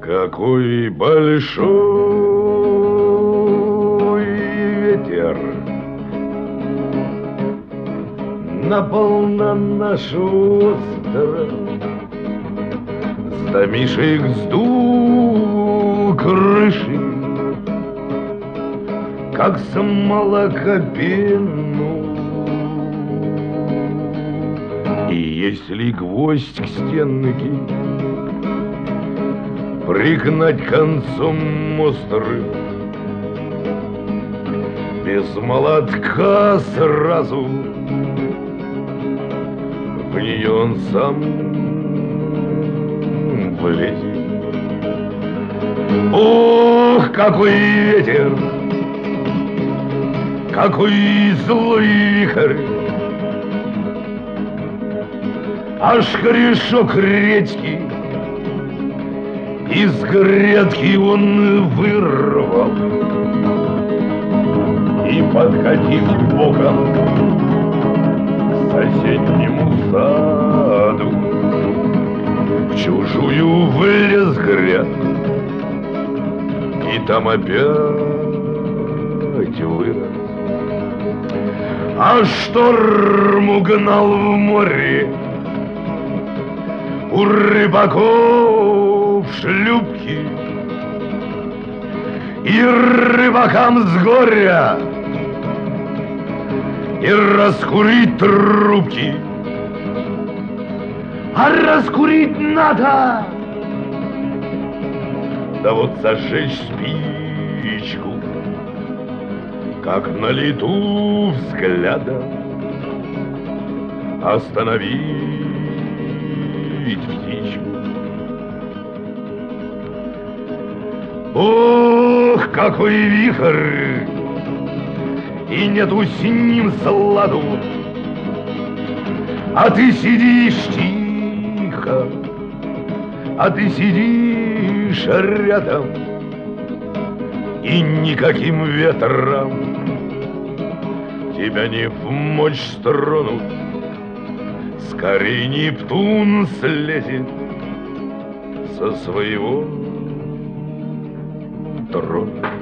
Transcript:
Какой большой ветер напал на наш остров, с домишек сдул крыши, как с молокопену. И если гвоздь к стенке пригнать концом острым, без молотка сразу в нее он сам влезет. Ох, какой ветер, какой злой вихрь, аж корешок редьки из грядки он вырвал и, подкатив боком к соседнему саду, в чужую влез грядку и там опять вырос. А шторм угнал в море у рыбаков шлюпки, и рыбакам с горя не раскурить трубки, а раскурить надо. Да вот зажечь спичку, как на лету взгляда остановить птичку. Ох, какой вихрь, и нету с ним сладу, а ты сидишь тихо, а ты сидишь рядом, и никаким ветром тебя не вмочь стронуть. Скорей Нептун слезет со своего трона.